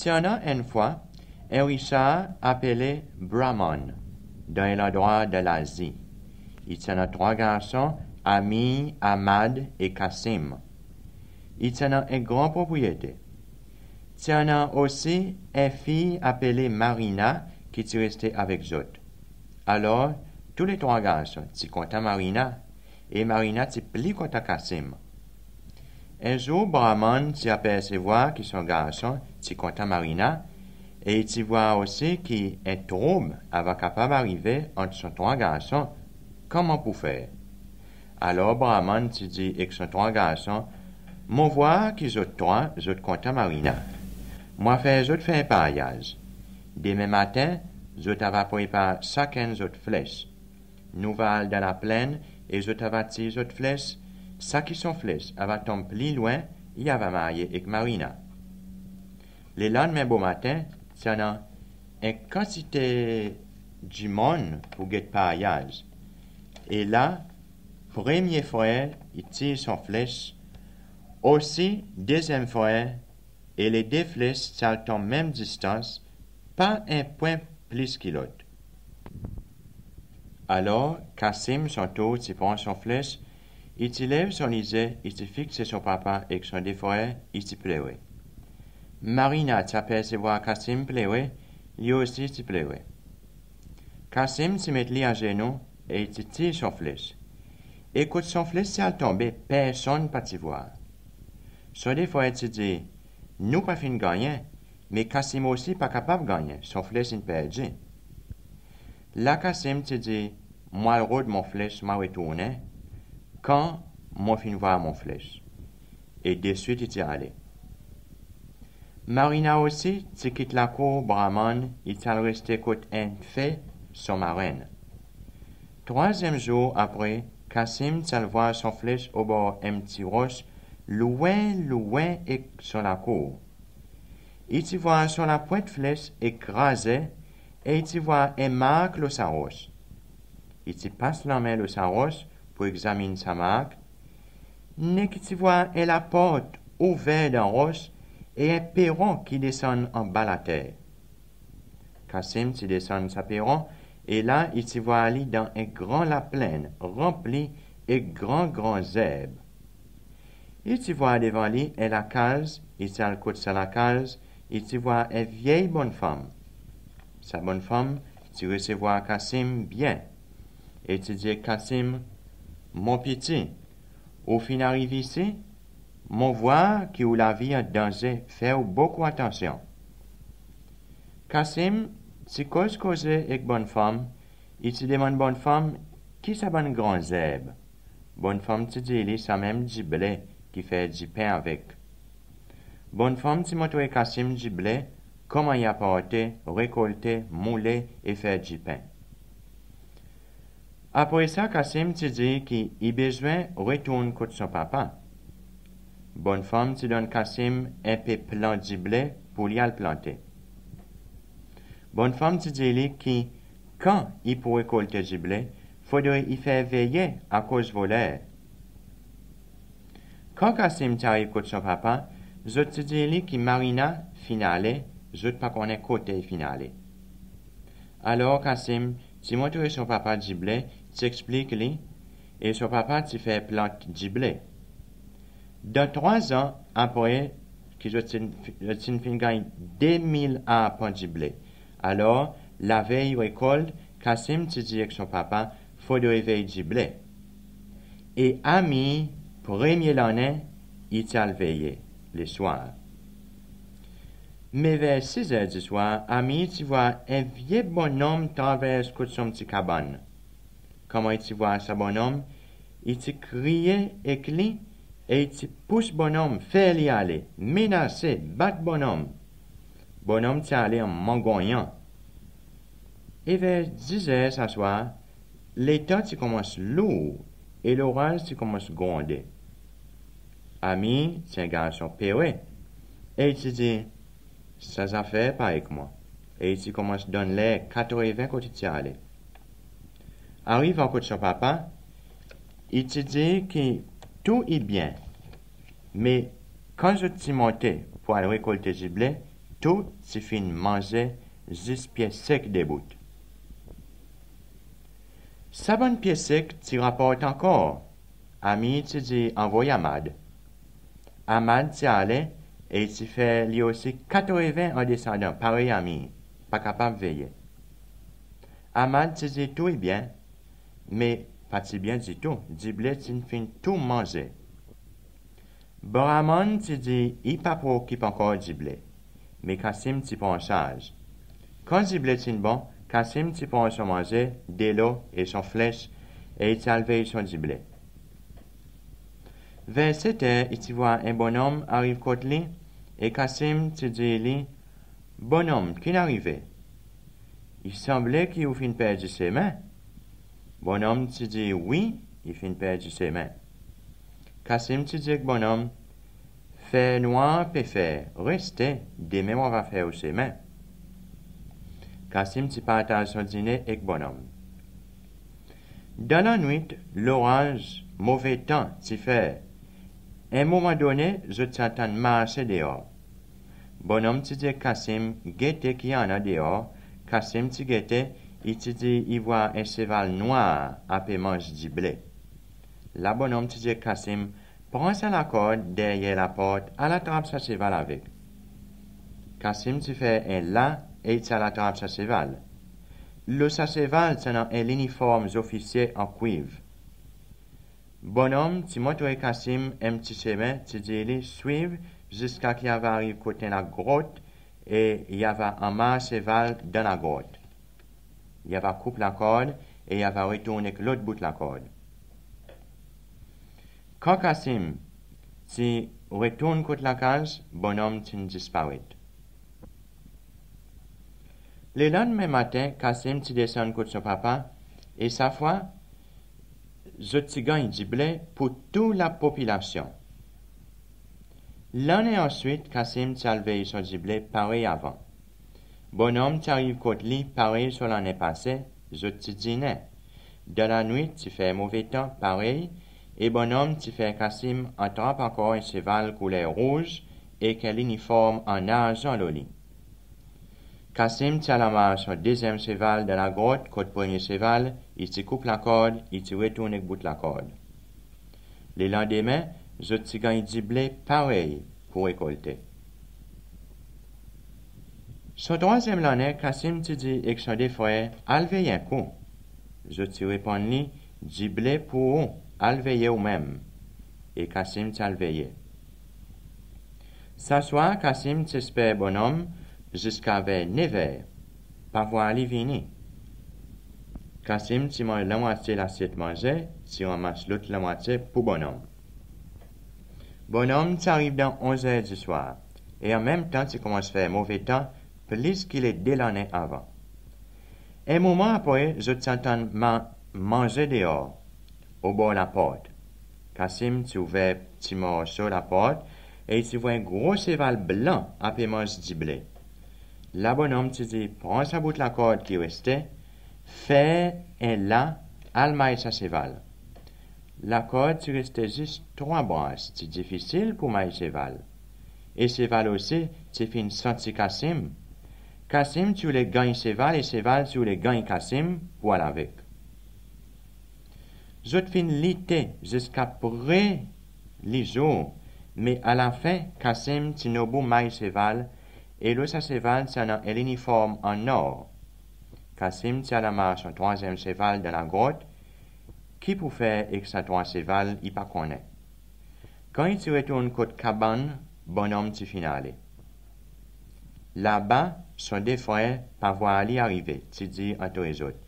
Tiens une fois, Richard appelé Brahman, dans l'endroit de l'Asie. Il tient trois garçons, Ami, Ahmad et Kassim. Il tient une grande propriété. Tient aussi une fille appelée Marina qui est restée avec eux. Alors, tous les trois garçons, tu comptes Marina, et Marina tu plus compte Kassim. Un jour, Brahman tu aperçoit que son garçon, tu comptes Marina, et tu vois aussi qu'un trouble va capable d'arriver entre son trois garçons. Comment pour faire? Alors, Brahman tu dit avec son trois garçons, moi vois qu'ils ont trois, je compte Marina. Moi je fais un pariage. Demain matin, je t'avais préparé chacun autre flèche. Nous allons dans la plaine et je t'avais tiré autre flèche. Ça qui sont flèches, elle va tomber plus loin, il va marier avec Marina. Le lendemain beau matin, il y a une quantité du monde pour guetter pariage. Et là, premier frère, il tire son flèche. Aussi, deuxième frère, et les deux flèches saltent en même distance, pas un point plus que l'autre. Alors, Kassim, son tour, il prend son flèche, il lève son lisée, il fixe son papa avec son deux frères, il pleurait. Marina s'aperçoit Kassim pleurait, lui aussi il pleurait. Kassim se met à genoux et il tire son flèche. Et quand son flèche s'est tombé, personne ne peut voir. Son deux frères dit, nous pas fin gagner, mais Kassim aussi pas capable de gagner, son flèche est perdu. Là, Kassim te dit, moi le rôle de mon flèche m'a retourné, quand moi fin voir mon flèche. Et de suite, il est allé. Marina aussi, tu quitte la cour Brahman, il est resté côté un fait, son marraine. Troisième jour après, Kassim t'al voir son flèche au bord un petit roche, loin et sur la cour. Il t'y voit sur la pointe flèche écrasée, et il t'y voit un marque le sa roche. Il t'y passe la main le sa roche pour examiner sa marque, n'est qu'il t'y voit la porte ouverte d'un roche et un perron qui descend en bas la terre. Kassim t'y descend sa perron, et là il t'y voit aller dans un grand la plaine rempli et grand herbes. Il t'y voit devant lui et la case, il t'y le côté sur la case, il t'y voit une vieille bonne femme. Sa bonne femme, tu recevoir Kassim bien. Et tu dis, Kassim, mon petit, au fin arrivé ici, mon voir que la vie en danger, fais beaucoup attention. Kassim, tu causes avec bonne femme, il te demande bonne femme, qui sa bonne grand herbe? Bonne femme te dit, il sa même du blé, qui fait du pain avec. Bonne femme te montre Kassim du blé, comment y apporter, récolter, mouler et faire du pain. Après ça, Kassim te dit qu'il a besoin de retourner contre son papa. Bonne femme te donne Kassim un peu plant du blé pour y le planter. Bonne femme te dit que quand il peut récolter du blé, il faudrait y faire veiller à cause de l'air. Quand Kassim t'arrive contre son papa, je te dis que Marina finale, je ne pas connais côté finale. Alors Kassim, tu montres son papa du blé, tu expliques lui, et son papa tu fait planter du blé. Dans 3 ans après que je fin gagné 2000 arbres du blé. Alors, la veille récolte, Kassim tu dit avec son papa, faut de réveiller du blé. Et Ami, premier l'année, il t'a veillé, le soir. Mais vers 6 heures du soir, Ami, tu vois un vieux bonhomme traverse son petit cabane. Comment tu vois ce bonhomme? Il te crie et crie, et il te pousse bonhomme, fais-le aller, menacer, battre bonhomme. Bonhomme t'est allé en mangoyant. Et vers 10 heures ce soir, l'état commence lourd, et l'orage commence gronder. Ami, c'est un garçon péré, et il te dit, ça fait pas avec moi. Et il commence à donner l'air 80 quand il allé. Arrive en côté de son papa, il te dit que tout est bien. Mais quand je t'ai monté pour aller récolter du blé, tout ti fin manger 10 pieds secs des bouts. Sa bonne pied sec ti rapporte encore. Ami ti dit envoie Ahmad. Ahmad ti allé et ti fait lui aussi 80 en descendant, pareil ami, pas capable de veiller. Ahmad ti dit tout est bien, mais pas si bien du tout, Diblé ti fin tout manger. Bramon ti dit il pas préoccupe encore Diblé, mais Kassim ti prend en charge. Quand Diblé ti bon, Kassim ti prend son manger, de l'eau et son flèche, et il salve son Diblé. Vers 7 heures, il voit un bonhomme arrive côté lui, et Kassim ti dit lui, bonhomme, qui est arrivé? Il semblait qu'il fin perdu ses mains. Bonhomme ti dit oui, il fin perdu ses mains. Kassim ti dit bonhomme, fait noir peut faire, restez, demain on va faire ses mains. Kassim ti partage son dîner avec bonhomme. Dans la nuit, l'orage, mauvais temps, ti fait. À un moment donné, je t'entends marcher dehors. Bonhomme ti dit Kassim, guette qui en a dehors. Kassim ti guette, il ti dit il voit un cheval noir après mange du blé. La bonhomme ti dit Kassim, prends la corde derrière la porte, à la trappe sa cheval avec. Kassim ti fait un là et il la trappe sa cheval. Le sa cheval tenant un uniforme officier en cuivre. Bonhomme ti montre Kassim un petit chemin, ti dit lui suivre jusqu'à qu'il arrive côté la grotte et il y avait un mât cheval dans la grotte. Il va couper la corde et il va retourner avec l'autre bout de la corde. Quand Kassim si retourne contre la case, bonhomme disparaît. Le lendemain matin, Kassim descend contre son papa et sa fois, je gagne du blé pour toute la population. L'année ensuite, Kassim salve son du blé pareil avant. Bonhomme t'arrive contre lui pareil sur l'année passée, je dîner. Dans la nuit, tu fais mauvais temps pareil, et bonhomme tu fais Kassim attrape encore un cheval couleur rouge et quel uniforme en argent au lit. Kassim tient la main son deuxième cheval dans la grotte, côté premier cheval, il se coupe la corde, il se retourne avec bout de la corde. Le lendemain, je te gagne du blé pareil pour récolter. Son troisième l'année, Kassim te dit avec son deux frères, alveille un coup. Je te réponds lui, du blé pour eux, alveille ou même. Et Kassim t'alveille. S'assoit, Kassim t'espère bonhomme, jusqu'à vers 9 heures. Pas voir les vini. Kassim tu mange la moitié l'assiette manger, tu ramasses l'autre la moitié pour bonhomme. Bonhomme t'arrive dans 11 heures du soir, et en même temps tu commences à faire mauvais temps, plus qu'il est dès l'année avant. Un moment après, je t'entends manger dehors, au bord de la porte. Kassim tu ouvres petit morceau la porte, et tu vois un gros cheval blanc après manger du blé. La bonhomme te dit, prends sa bout de la corde qui restait, fais un là, almaille sa cheval. La corde tu restait juste 3 branches, c'est difficile pour mailler cheval. Et cheval aussi, tu fin senti Kassim. Kassim tu les gagnes cheval et cheval tu les gagnes Kassim, voilà avec. Je te fin l'été jusqu'après les jours, mais à la fin, Kassim tu n'as beau mailler cheval, et le sa cheval tient un uniforme en or. Kassim tient la marche son troisième cheval dans la grotte, qui pour faire avec sa trois cheval, il pas connaît. Quand il se retourne côté cabane, bonhomme tu finale. Là-bas, son deux frères pas voir aller arriver, tu dis à tous les autres.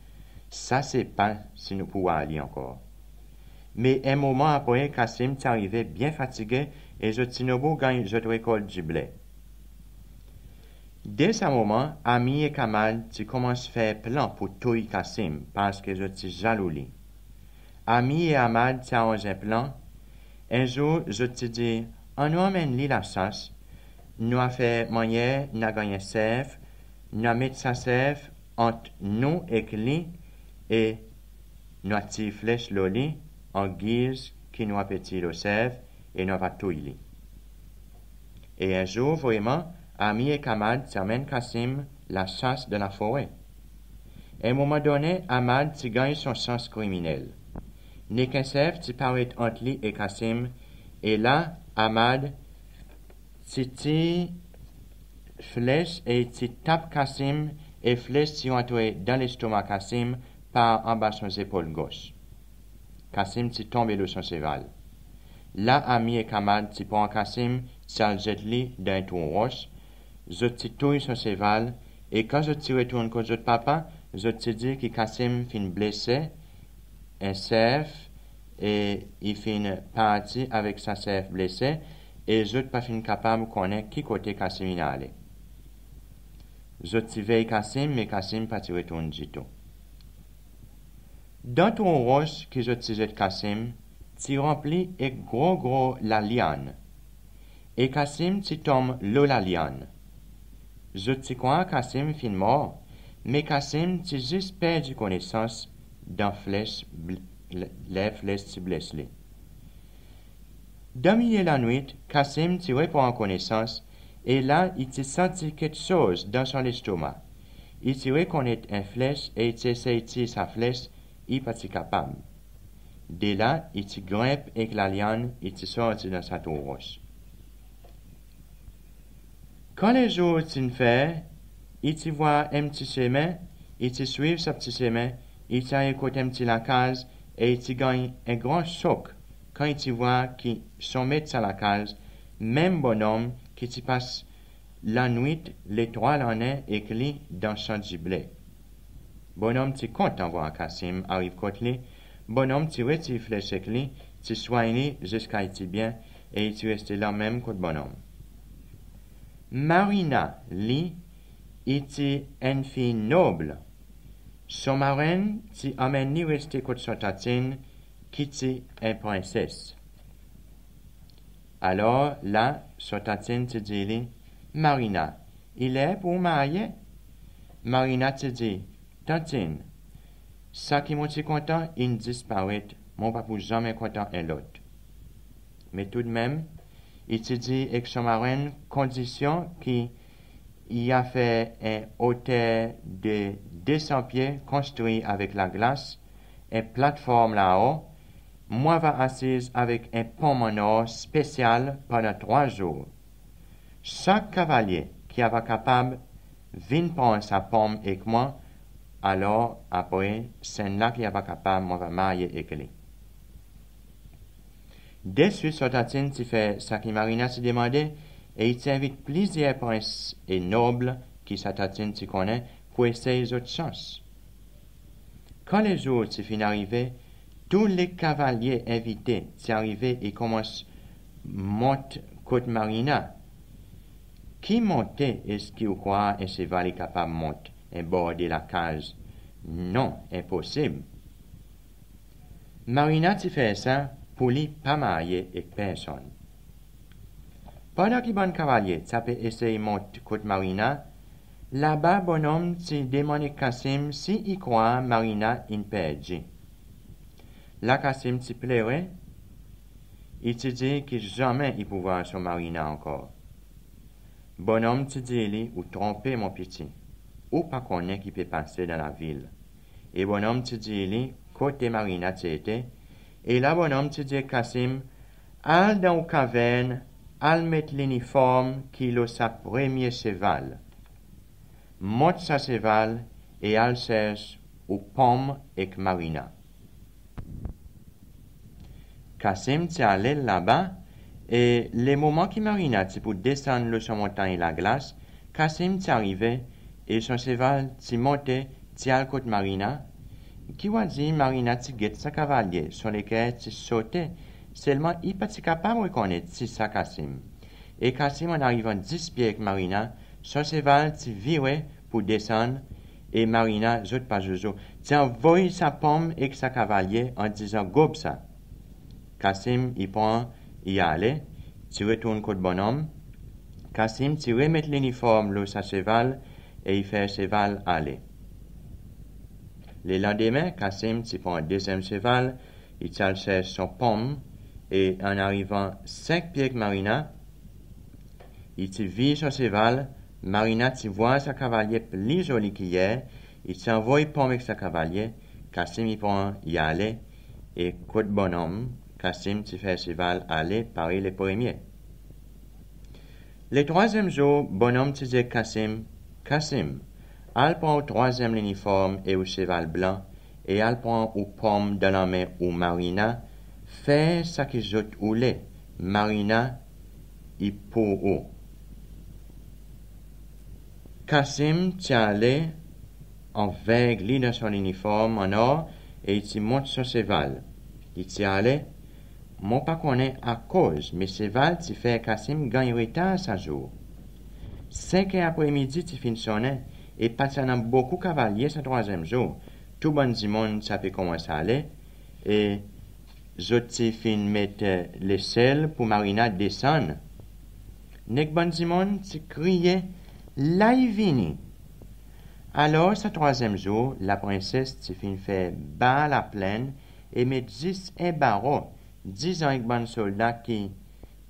Ça c'est pas si nous pouvons aller encore. Mais un moment après, Kassim t'est arrivé bien fatigué et je tinobo gagne je te récolte du blé. Dès ce moment, Ami et Kamal, tu commences à faire plan pour tuer Kassim parce que je suis jaloux. Ami et Ahmad, tu as un plan. Un jour, je te dis, on nous amène la chasse. Nous avons fait manière, nous avons gagné cerf, nous avons mis sa cerf entre nous et lui et nous avons tiré flèche l'oli en guise qui nous a pété le cerf et nous avons tué lui. Et un jour, vraiment, Ami et Ahmad amènent Kassim la chasse de la forêt. À un moment donné, Ahmad gagne son sens criminel. Nekensef paraît entre lui et Kassim, et là, Ahmad tire flèche et tape Kassim, et flèche tire dans l'estomac Kassim par en bas son épaule gauche. Kassim tombe de son cheval. Là, Ami et Ahmad prend Kassim, le jette lui dans un trou roche, je touille son cheval, et quand je retourne contre votre papa, je te dis que Kassim fin blessé, un cerf, et il fin parti avec sa cerf blessée, et je pas fin capable de connaître qui côté Kassim est allé. Je veille Kassim, mais Kassim pas retourne du tout. Dans ton roche que je jette Kassim, tu remplis et gros la liane. Et Kassim tombe l'eau la liane. Je crois Kassim fin mort, mais Kassim juste perdu connaissance dans les flèches blessées. Dans la nuit, Kassim reprend connaissance, et là, il senti quelque chose dans son estomac. Il reconnaît une flèche et il essaie de tirer sa flèche, il n'est pas capable. Dès là, il grimpe avec la liane, il sort dans sa tour roche. Quand les jours fait, il voit un petit chemin, il suit ce petit chemin, il écoute un petit la case, et il gagne un grand choc quand il voit qu'ils sont mis à la case, même bonhomme qui passe la nuit, l'étoile en est écrit dans son giblé. Bonhomme content voir Kassim arrive contre lui, bonhomme retire flèche avec lui, soigne jusqu'à être bien, et il reste là même contre bonhomme. Marina, lui, était une fille noble. Son marraine amène ni rester contre son tatine, qui était une princesse. Alors, là, son tatine dit, Marina, il est pour marier? Marina te dit, Tantine, ça qui m'a content, il disparaît, mon pas pour jamais content un l'autre. Mais tout de même, il te dit avec son marraine, condition qu'il a fait un hôtel de 200 pieds construit avec la glace, une plateforme là-haut, moi va assise avec un pomme en or spécial pendant 3 jours. Chaque cavalier qui avait capable vient prendre sa pomme avec moi, alors après, c'est là qui avait capable, moi va marier avec lui. Dessus, Sotatine fait ça qui Marina s'est demandé, et il t'invite plusieurs princes et nobles qui Sotatine connaît pour essayer les autres chances. Quand les jours sont arrivés, tous les cavaliers invités sont arrivés et commencent à monter côte Marina. Qui montait, est-ce qu'il croit un cheval est capable de monter et border la cage? Non, impossible. Marina fait ça pour lui pas marier avec personne. Pendant que bon cavalier peut essayer de monter côte Marina, là-bas bonhomme demande Kassim si il croit Marina in perdue. Là Kassim pleurait, il te dit que jamais il pourra sur Marina encore. Bonhomme te dit ou tromper mon petit, ou pas connaître qui peut passer dans la ville. Et bonhomme te dit côté Marina était, et là bonhomme te dit Kassim, al dans la caverne, al mettre l'uniforme qui est sa premier cheval. Monte sa cheval et al cherche ou pomme avec Marina. Kassim t'est allé là-bas, et les moments qui Marina pour descendre le son montagne et la glace, Kassim t'est arrivé, et son cheval t'est monté, t'est à côté Marina, qui va dire Marina t'est guette sa cavalier, sur lesquels t'est sauté, seulement il n'est pas capable de reconnaître si ça Kassim. Et Kassim en arrivant 10 pieds avec Marina, son cheval t'est viré pour descendre, et Marina, j'autre pas jojo, t'est envoyé sa pomme avec sa cavalier en disant gobe ça. Kassim y prend, y allait, tu retournes côté bonhomme. Kassim, tu remet l'uniforme là sa cheval et il fait cheval aller. Le lendemain, Kassim, tu prend un deuxième cheval, il cherche son pomme et en arrivant 5 pieds avec Marina, il te vit sur cheval, Marina te voit sa cavalier plus joli qu'hier, il t'envoie pas avec sa cavalier, Cassim y prend y aller, et côte bonhomme, Cassim te fait cheval aller parer les premiers. Le troisième jour, bonhomme te dit Cassim, elle prend au troisième l'uniforme et au cheval blanc, et elle prend aux pommes de la main ou Marina, fait ce que je voulais, Marina, y pour eux. Cassim tient allé en veille dans son uniforme en or et il s'y monte sur cheval. Il t'y allait, moi pas connais à cause, mais cheval t'y fait Cassim gagne retard ce jour. 5 heures après-midi t'y fin sonner et passant beaucoup cavaliers ce troisième jour. Tout bon du monde savait comment ça allait et je t'y fin mettre les selles pour Marina descendre. Nek bon du monde t'y criait là il vini. Alors, ce troisième jour, la princesse t'y fin fait bas la plaine et met 10 barreaux, 10 ans avec bon soldat qui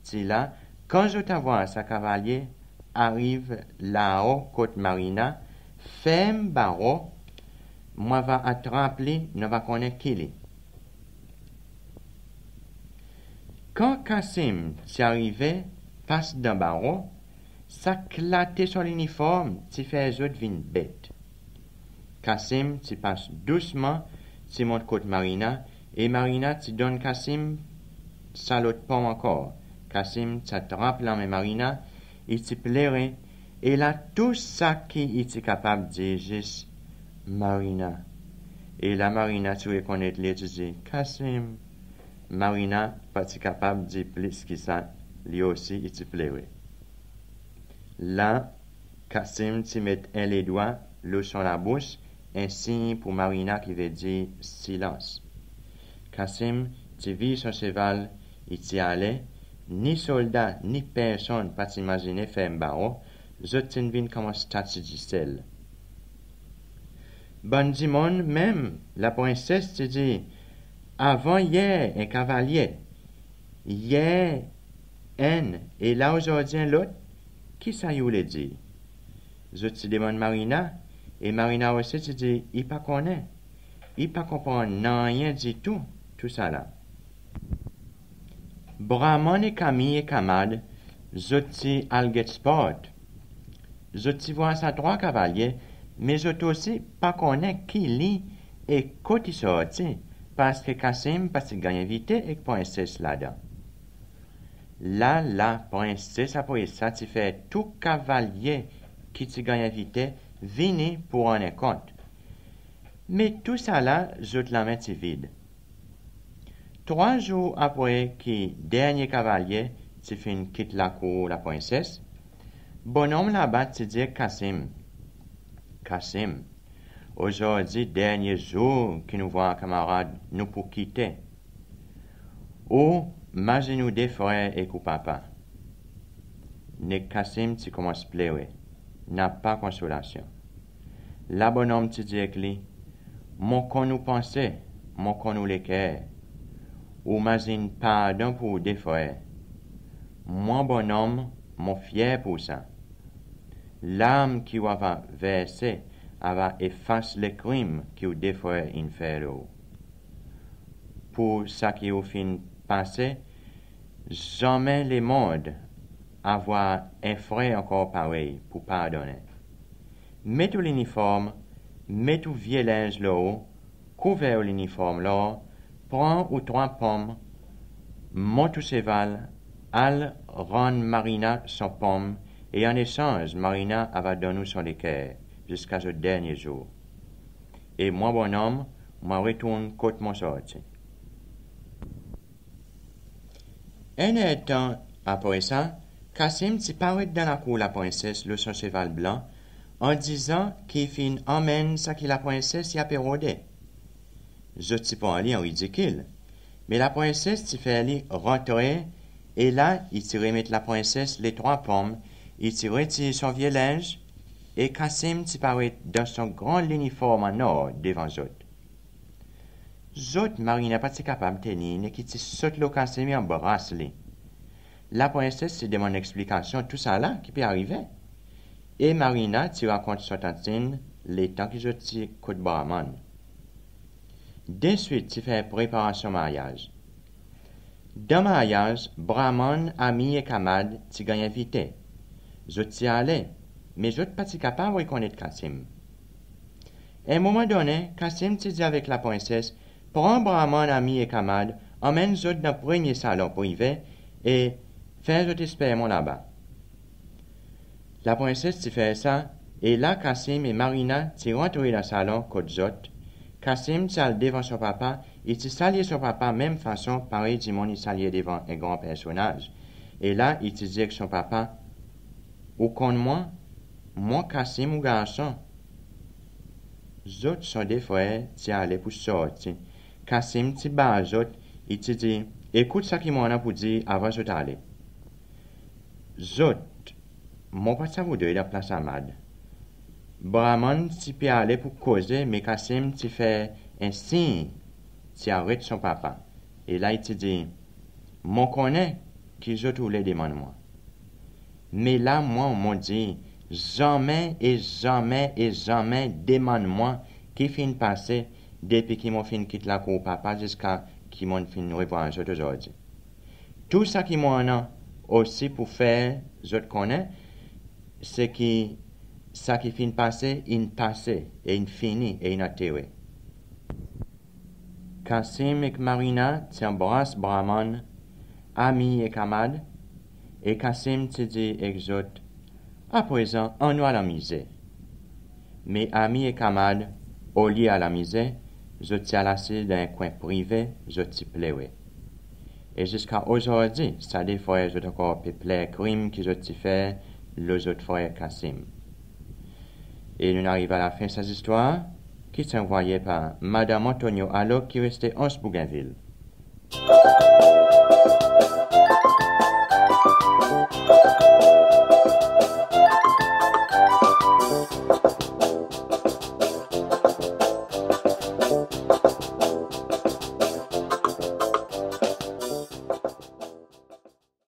t'y là. Quand je t'avoue sa cavalier arrive là-haut côte Marina, femme barreau, moi va attraper, ne va connaître qui est. Quand Cassim t'y arrivait, passe d'un barreau, ça clatait sur l'uniforme, t'y fait les autres vin bête. Cassim t'y passe doucement, t'y monte côte Marina, et Marina t'y donne Cassim sa l'autre pomme encore. Cassim t'attrape la main Marina, il t'y plairait, et là tout ça qui était capable de dire juste Marina. Et la Marina tu reconnais les tu dis Cassim. Marina pas capable de dire plus que ça, lui aussi il t'y plairait. Là, Cassim t'y met les doigts, l'eau sur la bouche, un signe pour Marina qui veut dire silence. Cassim t'y vit son cheval, il t'y allait, ni soldat, ni personne pas t'imaginer faire un barreau, je t'en viens comme un statue du sel. Bon Dimon même, la princesse te dit, avant hier, un cavalier, hier, un, et là aujourd'hui l'autre, qui ça y voulait dire? Je te demande Marina, et Marina aussi te dit, il pas connaît, il pas comprend rien du tout ça là. Bramon et Camille et Camad, je te alget sport. Je te vois ça 3 cavaliers, mais je aussi pas connais qui lit et quand il sorti, parce que Cassim pas gagné vite et princesse là-dedans. Là, la princesse après ça, tu fais tout cavalier qui te gagne vite, vini pour en compte. Mais tout ça là, je te la mets vide. 3 jours après que dernier cavalier, tu fin quitte la cour la princesse, bonhomme là-bas te dit Cassim, aujourd'hui, dernier jour que nous voyons camarades nous pour quitter. Ou, imaginez-nous des frères et papa. Ne Cassim tu commences à pleurer, n'a pas consolation. La bonhomme te dit que lui, mon qu'on nous pensait, mon qu'on nous l'équerre. Ou imagine pardon pour des frères. Mon bonhomme, mon fier pour ça. L'âme qui va verser, va effacer les crimes qui ont des frères inférieurs. Pour ça qui au fin passé, jamais les mondes avoir un frère encore pareil pour pardonner. Mets tout l'uniforme, mets tout vieux linge là-haut, couvert l'uniforme là, prends ou 3 pommes, monte au cheval, al rend Marina son pomme, et en échange, Marina va donner son équerre jusqu'à ce dernier jour. Et moi, bonhomme, moi retourne côté mon sorti. Un temps après ça, Cassim s'y paraît dans la cour la princesse, le son cheval blanc, en disant qu'il fin emmène ça que la princesse y a pérodé. Je t'y pas aller en ridicule, mais la princesse t'y fait aller rentrer, et là, il t'y remet la princesse les 3 pommes, il t'y retire son vieux linge, et Cassim t'y paraît dans son grand uniforme en or devant Zot. Zot, Marina pas capable de tenir, qui t'y saute le Cassim et embrasse-les. La princesse se demande explication tout ça là qui peut arriver. Et Marina tu raconte sur tantine les temps que je t'y côte Brahman. De suite, tu fais préparation mariage. Dans mariage, Brahman, ami et camarade, tu gagnes invité. Je t'y allais, mais je n'étais pas capable de reconnaître Kassim. À un moment donné, Kassim te dit avec la princesse, prends Brahman, ami et camarade, emmène-je dans le premier salon privé et fais-je t'espérer là-bas. La princesse te fait ça, et là, Kassim et Marina te rentrent dans le salon côté Zot. Kassim s'allait devant son papa, et te saluait son papa même façon, pareil du monde il saluait devant un grand personnage. Et là, il te dit que son papa, ou contre moi Kassim ou garçon. Zot sont des frères, tu allais pour sortir. Kassim te bat Zot, il te dit, écoute ça qui m'en a pour dire avant de t'aller. Zot, mon pas ça vous de la place Ahmad. Brahman tu peux aller pour causer, mais Kassim tu fait un signe, tu arrêtes son papa. Et là il te dit, mon connaît qui je voulais demande moi. Mais là moi on m'a dit, jamais et jamais et jamais demande-moi qui fin passer depuis qu'ils m'ont fin quitter la cour papa jusqu'à qu'ils m'ont fin revoir aujourd'hui. Tout ça qui m'en a aussi pour faire, je te connais, c'est que ça qui finit passer, il passe, et il finit, et il a tué. Kassim et Marina t'embrassent Brahman, ami et camarade, et Kassim te dit exote, à présent, on va la misère. Mais ami et camarade, au lieu à la misère, je t'ai laissé dans un coin privé, je t'y plairais. Et jusqu'à aujourd'hui, ça des fois, je t'ai encore plaire crime que je t'ai fait, les autres frères Kassim. Et nous arrivons à la fin de cette histoire, qui est envoyée par Madame Antonio Allo, qui restait en Bougainville.